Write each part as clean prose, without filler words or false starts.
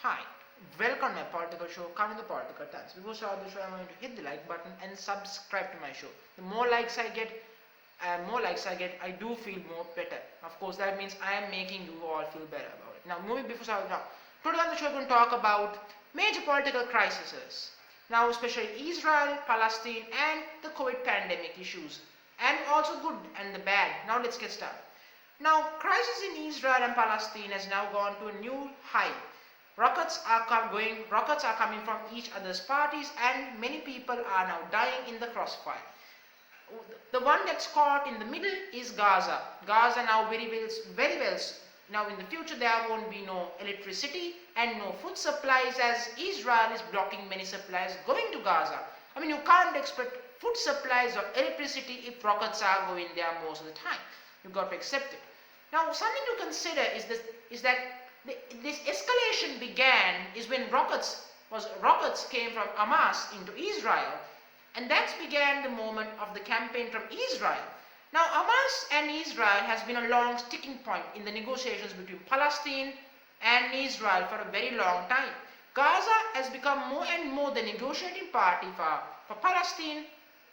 Hi, welcome to my political show, Kavindu Political Times. Before starting the show, I'm going to hit the like button and subscribe to my show. The more likes I get, I do feel more better. Of course, that means I am making you all feel better about it. Now, moving before starting now, today on the show, we're going to talk about major political crises. Now, especially Israel, Palestine, and the COVID pandemic issues, and also good and the bad. Now, let's get started. Now, crisis in Israel and Palestine has now gone to a new high. Rockets are coming from each other's parties, and many people are now dying in the crossfire. The one that's caught in the middle is Gaza. Gaza now very well. Now in the future there won't be no electricity and no food supplies, as Israel is blocking many supplies going to Gaza. I mean, you can't expect food supplies or electricity if rockets are going there most of the time. You've got to accept it. Now, something to consider is that this escalation began is when rockets came from Hamas into Israel, and that began the moment of the campaign from Israel. Now, Hamas and Israel has been a long sticking point in the negotiations between Palestine and Israel for a very long time. Gaza has become more and more the negotiating party for Palestine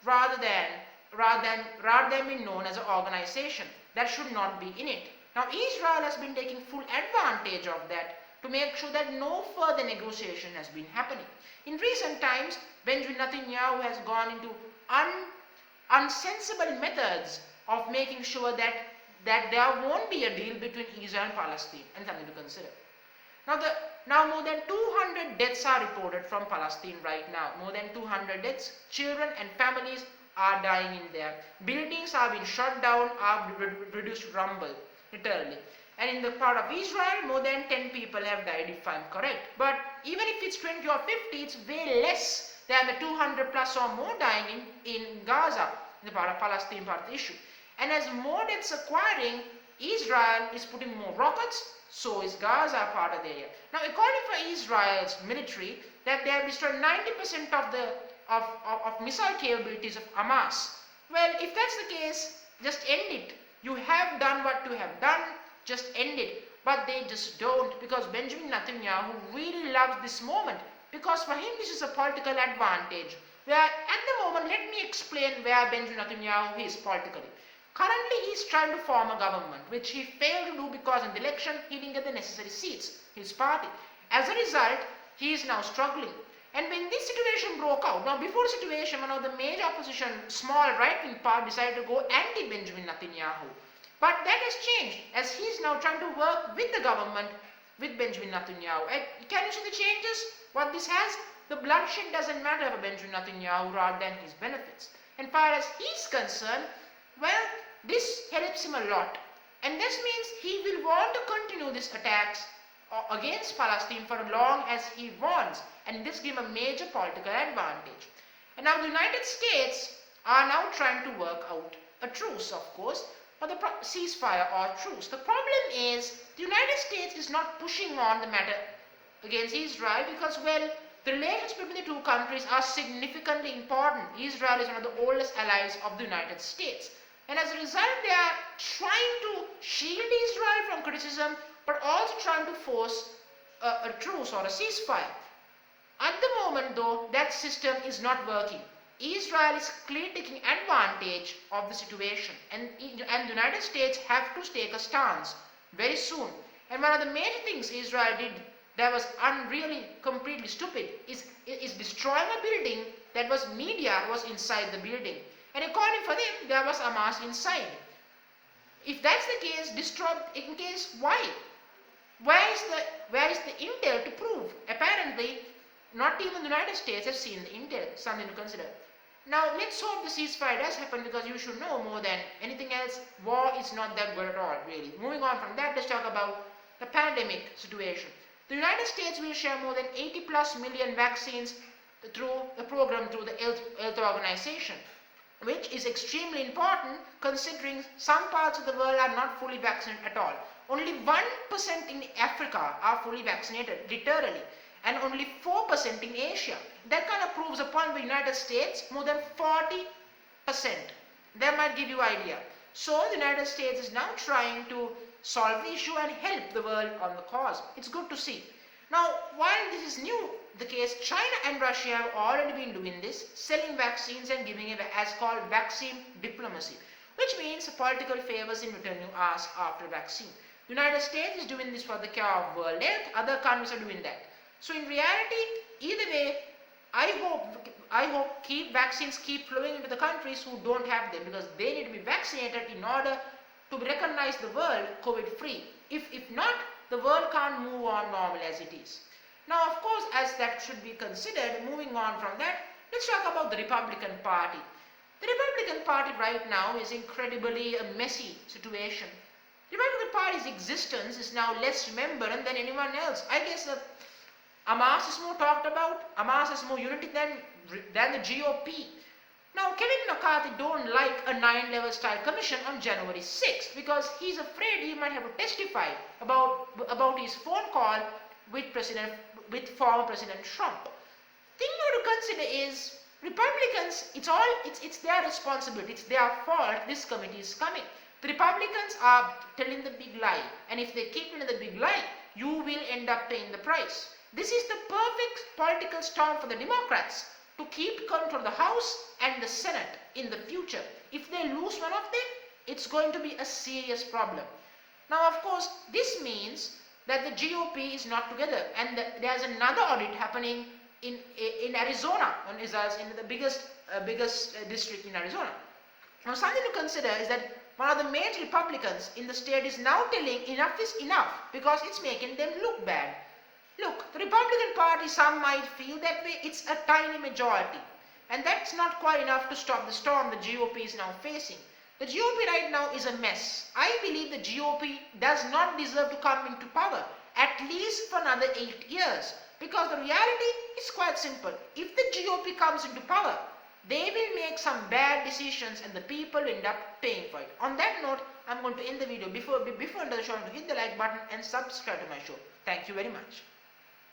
rather than being known as an organization that should not be in it. Now, Israel has been taking full advantage of that to make sure that no further negotiation has been happening. In recent times, Benjamin Netanyahu has gone into unsensible methods of making sure that there won't be a deal between Israel and Palestine, and something to consider. Now more than 200 deaths are reported from Palestine right now. More than 200 deaths. Children and families are dying in there. Buildings are being shut down, are reduced to rubble, literally. And in the part of Israel, more than 10 people have died, if I'm correct. But even if it's 20 or 50, it's way less than the 200 plus or more dying in Gaza, in the part of Palestine part of the issue. And as more deaths acquiring, Israel is putting more rockets, so is Gaza part of the area. Now, according for Israel's military, that they have destroyed 90% of missile capabilities of Hamas. Well, if that's the case, just end it. You have done what you have done, just end it. But they just don't, because Benjamin Netanyahu really loves this moment, because for him this is a political advantage. Where at the moment, let me explain where Benjamin Netanyahu is politically. Currently, he is trying to form a government, which he failed to do because in the election he didn't get the necessary seats, his party. As a result, he is now struggling. And when this situation broke out, now before the situation, one of the major opposition, small right-wing part, decided to go anti-Benjamin Netanyahu. But that has changed, as he is now trying to work with the government, with Benjamin Netanyahu. And can you see the changes? What this has? The bloodshed doesn't matter for Benjamin Netanyahu rather than his benefits. And far as he's concerned, well, this helps him a lot. And this means he will want to continue these attacks against Palestine for as long as he wants, and this gives him a major political advantage. And now the United States are now trying to work out a truce, of course, or the ceasefire or truce. The problem is the United States is not pushing on the matter against Israel because, well, the relations between the two countries are significantly important. Israel is one of the oldest allies of the United States. And as a result, they are trying to shield Israel from criticism, but also trying to force a truce or a ceasefire. At the moment, though, that system is not working. Israel is clearly taking advantage of the situation, and the United States have to take a stance very soon. And one of the major things Israel did that was really completely stupid is destroying a building that was media was inside the building. And according for them, there was Hamas inside. If that's the case, destroy in case why? Where is the intel to prove? Apparently, not even the United States have seen the intel. Something to consider. Now, let's hope the ceasefire does happen, because you should know more than anything else, war is not that good at all, really. Moving on from that, let's talk about the pandemic situation. The United States will share more than 80 plus million vaccines through a program through the Health Organization, which is extremely important considering some parts of the world are not fully vaccinated at all. Only 1% in Africa are fully vaccinated, literally, and only 4% in Asia. That kind of proves a point with the United States, more than 40%. That might give you idea. So the United States is now trying to solve the issue and help the world on the cause. It's good to see. Now, while this is new, the case, China and Russia have already been doing this, selling vaccines and giving it as called vaccine diplomacy, which means political favors in return you ask after vaccine. United States is doing this for the cure of world health, other countries are doing that. So in reality, either way, I hope vaccines keep flowing into the countries who don't have them, because they need to be vaccinated in order to recognize the world COVID free. If not, the world can't move on normal as it is. Now, of course, as that should be considered, moving on from that, let's talk about the Republican Party. The Republican Party right now is incredibly a messy situation. The Republican Party's existence is now less remembered than anyone else. I guess Hamas is more talked about. Hamas has more unity than the GOP. Now, Kevin McCarthy don't like a 9-level style commission on January 6th because he's afraid he might have to testify about his phone call with former President Trump. Thing you have to consider is Republicans. It's their responsibility. It's their fault. This committee is coming. The Republicans are telling the big lie, and if they keep telling the big lie, you will end up paying the price. This is the perfect political storm for the Democrats to keep control of the House and the Senate in the future. If they lose one of them, it's going to be a serious problem. Now, of course, this means that the GOP is not together, and there's another audit happening in Arizona, in the biggest district in Arizona. Now, something to consider is that one of the major Republicans in the state is now telling enough is enough because it's making them look bad. Look, the Republican Party, some might feel that way, it's a tiny majority. And that's not quite enough to stop the storm the GOP is now facing. The GOP right now is a mess. I believe the GOP does not deserve to come into power, at least for another 8 years. Because the reality is quite simple. If the GOP comes into power, they will make some bad decisions and the people end up paying for it. On that note, I'm going to end the video. Before end the show, hit the like button and subscribe to my show. Thank you very much.